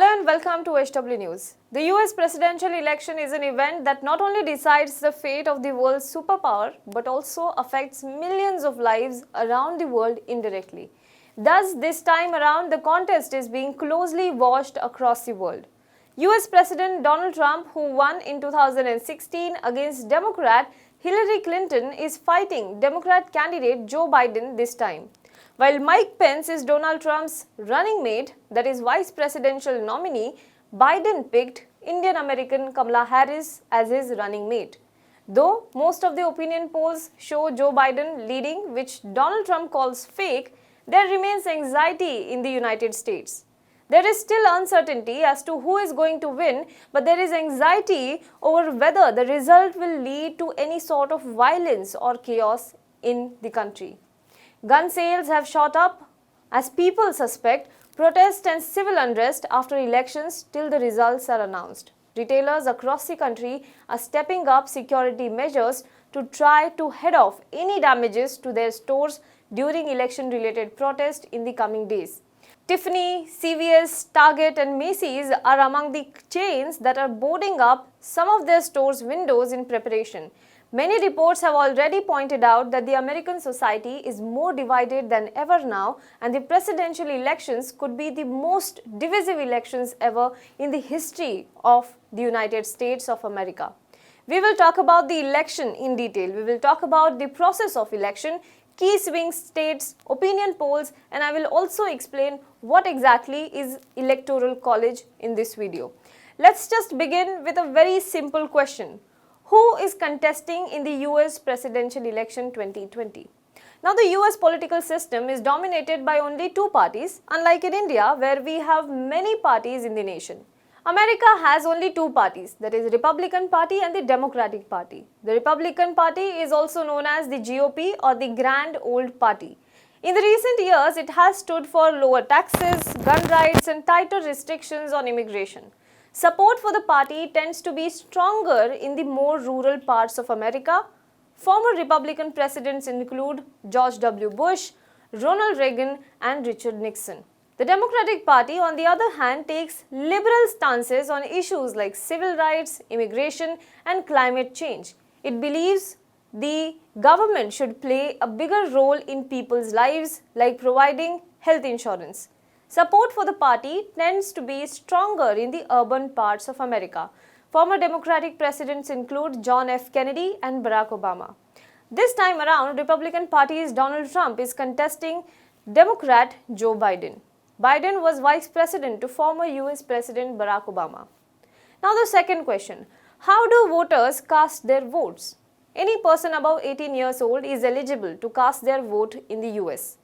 Hello and welcome to HW News. The US presidential election is an event that not only decides the fate of the world's superpower but also affects millions of lives around the world indirectly. Thus, this time around, the contest is being closely watched across the world. US President Donald Trump, who won in 2016 against Democrat Hillary Clinton, is fighting Democrat candidate Joe Biden this time. While Mike Pence is Donald Trump's running mate, that is vice presidential nominee, Biden picked Indian-American Kamala Harris as his running mate. Though most of the opinion polls show Joe Biden leading, which Donald Trump calls fake, there remains anxiety in the United States. There is still uncertainty as to who is going to win, but there is anxiety over whether the result will lead to any sort of violence or chaos in the country. Gun sales have shot up as people suspect protest and civil unrest after elections till the results are announced. Retailers across the country are stepping up security measures to try to head off any damages to their stores during election-related protest in the coming days. Tiffany, CVS, Target and Macy's are among the chains that are boarding up some of their stores' windows in preparation. Many reports have already pointed out that the American society is more divided than ever now, and the presidential elections could be the most divisive elections ever in the history of the United States of America. We will talk about the election in detail. We will talk about the process of election, key swing states, opinion polls, and I will also explain what exactly is Electoral College in this video. Let's just begin with a very simple question. Who is contesting in the US presidential election 2020? Now, the US political system is dominated by only two parties, unlike in India where we have many parties in the nation. America has only two parties, that is Republican Party and the Democratic Party. The Republican Party is also known as the GOP or the Grand Old Party. In the recent years, it has stood for lower taxes, gun rights and tighter restrictions on immigration. Support for the party tends to be stronger in the more rural parts of America. Former Republican presidents include George W. Bush, Ronald Reagan and Richard Nixon. The Democratic Party, on the other hand, takes liberal stances on issues like civil rights, immigration and climate change. It believes the government should play a bigger role in people's lives, like providing health insurance. Support for the party tends to be stronger in the urban parts of America. Former Democratic presidents include John F. Kennedy and Barack Obama. This time around, Republican Party's Donald Trump is contesting Democrat Joe Biden. Biden was vice president to former US President Barack Obama. Now the second question, how do voters cast their votes? Any person above 18 years old is eligible to cast their vote in the US.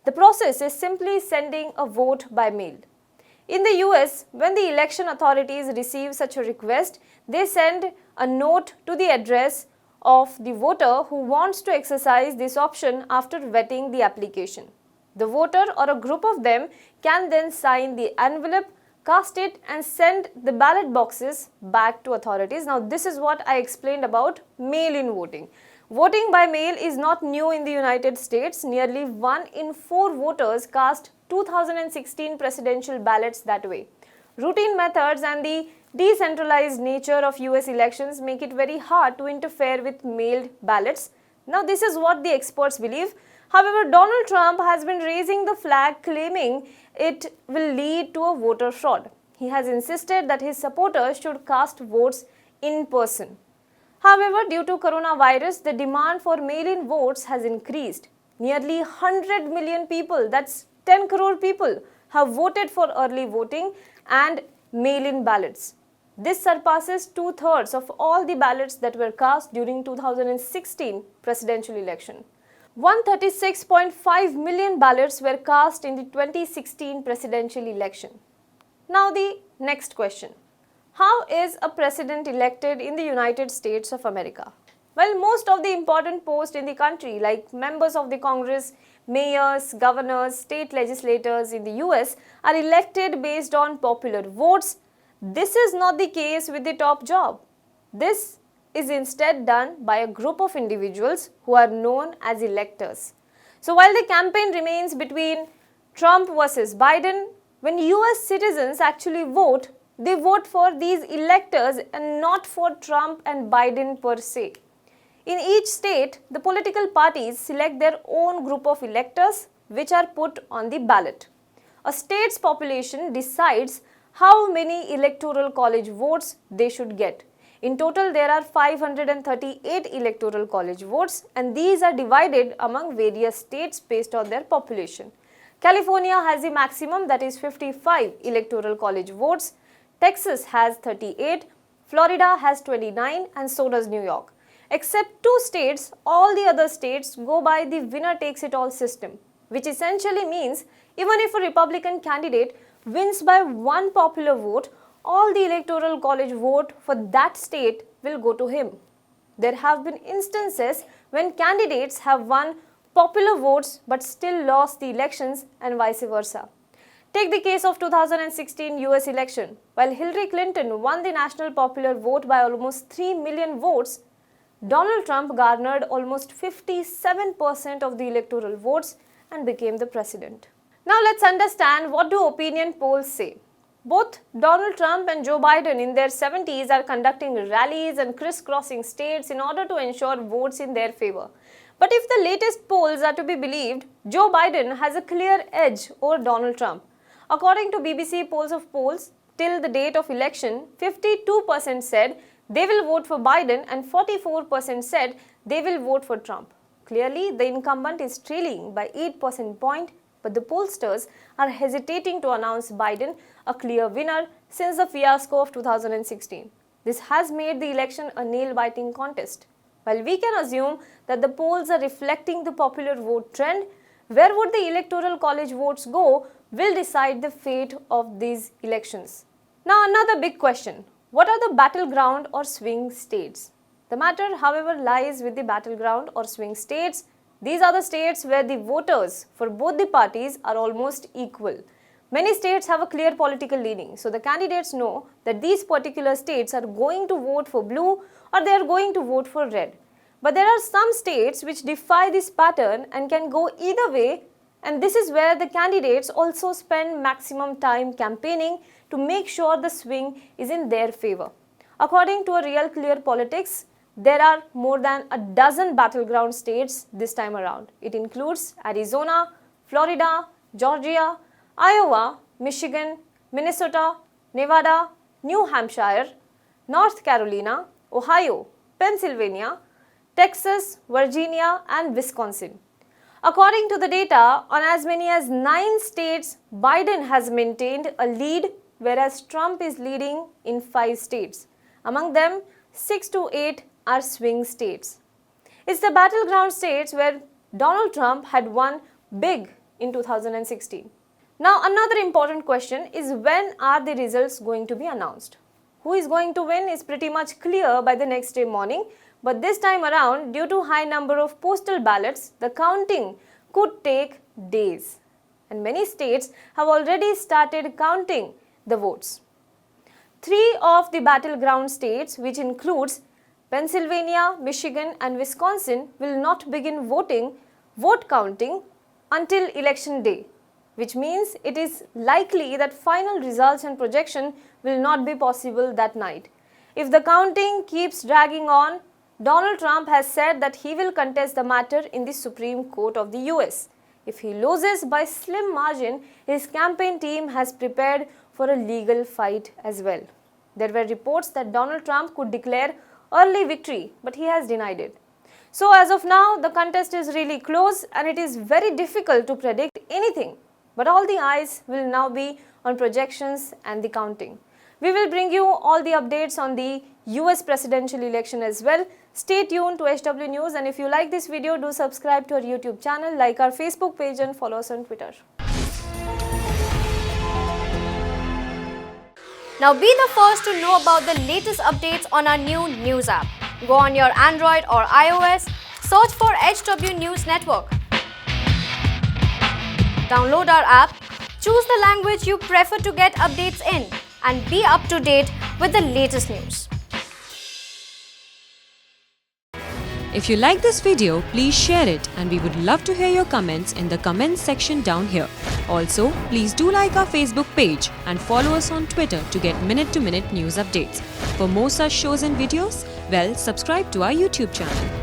The process is simply sending a vote by mail. In the US, when the election authorities receive such a request, they send a note to the address of the voter who wants to exercise this option after vetting the application. The voter or a group of them can then sign the envelope, cast it and send the ballot boxes back to authorities. Now this is what I explained about mail-in voting. Voting by mail is not new in the United States. Nearly 1 in 4 voters cast 2016 presidential ballots that way. Routine methods and the decentralized nature of US elections make it very hard to interfere with mailed ballots. Now this is what the experts believe. However, Donald Trump has been raising the flag claiming it will lead to a voter fraud. He has insisted that his supporters should cast votes in person. However, due to coronavirus, the demand for mail-in votes has increased. Nearly 100 million people, that's 10 crore people, have voted for early voting and mail-in ballots. This surpasses 2/3 of all the ballots that were cast during 2016 presidential election. 136.5 million ballots were cast in the 2016 presidential election. Now the next question. How is a president elected in the United States of America? Well, most of the important posts in the country like members of the Congress, mayors, governors, state legislators in the US are elected based on popular votes. This is not the case with the top job. This is instead done by a group of individuals who are known as electors. So while the campaign remains between Trump versus Biden, When US citizens actually vote, they vote for these electors and not for Trump and Biden per se. In each state, the political parties select their own group of electors which are put on the ballot. A state's population decides how many electoral college votes they should get. In total, there are 538 electoral college votes, and these are divided among various states based on their population. California has the maximum, that is 55 electoral college votes. Texas has 38, Florida has 29, and so does New York. Except two states, all the other states go by the winner takes it all system, which essentially means even if a Republican candidate wins by one popular vote, all the electoral college vote for that state will go to him. There have been instances when candidates have won popular votes but still lost the elections and vice versa. Take the case of 2016 US election. While Hillary Clinton won the national popular vote by almost 3 million votes, Donald Trump garnered almost 57% of the electoral votes and became the president. Now let's understand, what do opinion polls say. Both Donald Trump and Joe Biden in their 70s are conducting rallies and crisscrossing states in order to ensure votes in their favor. But if the latest polls are to be believed, Joe Biden has a clear edge over Donald Trump. According to BBC Polls of Polls, till the date of election, 52% said they will vote for Biden and 44% said they will vote for Trump. Clearly, the incumbent is trailing by 8 percentage points, but the pollsters are hesitating to announce Biden a clear winner since the fiasco of 2016. This has made the election a nail-biting contest. While we can assume that the polls are reflecting the popular vote trend, where would the electoral college votes go will decide the fate of these elections. Now another big question, what are the battleground or swing states? The matter, however, lies with the battleground or swing states. These are the states where the voters for both the parties are almost equal. Many states have a clear political leaning, so the candidates know that these particular states are going to vote for blue or they are going to vote for red. But there are some states which defy this pattern and can go either way, and this is where the candidates also spend maximum time campaigning to make sure the swing is in their favor. According to a Real Clear Politics, there are more than a dozen battleground states this time around. It includes Arizona, Florida, Georgia, Iowa, Michigan, Minnesota, Nevada, New Hampshire, North Carolina, Ohio, Pennsylvania, Texas, Virginia, and Wisconsin. According to the data, on as many as 9 states, Biden has maintained a lead, whereas Trump is leading in 5 states. Among them, 6 to 8 are swing states. It's the battleground states where Donald Trump had won big in 2016. Now another important question is, when are the results going to be announced? Who is going to win is pretty much clear by the next day morning, but this time around, due to high number of postal ballots, the counting could take days. And many states have already started counting the votes. 3 of the battleground states, which includes Pennsylvania, Michigan, and Wisconsin, will not begin vote counting until election day, which means it is likely that final results and projection will not be possible that night. If the counting keeps dragging on, Donald Trump has said that he will contest the matter in the Supreme Court of the US. If he loses by slim margin, his campaign team has prepared for a legal fight as well. There were reports that Donald Trump could declare early victory, but he has denied it. So as of now, the contest is really close and it is very difficult to predict anything. But all the eyes will now be on projections and the counting. We will bring you all the updates on the US presidential election as well. Stay tuned to HW News, and if you like this video, do subscribe to our YouTube channel, like our Facebook page and follow us on Twitter. Now be the first to know about the latest updates on our new news app. Go on your Android or iOS, search for HW News Network. Download our app, choose the language you prefer to get updates in, and be up to date with the latest news. If you like this video, please share it and we would love to hear your comments in the comments section down here. Also, please do like our Facebook page and follow us on Twitter to get minute-to-minute news updates. For more such shows and videos, well, subscribe to our YouTube channel.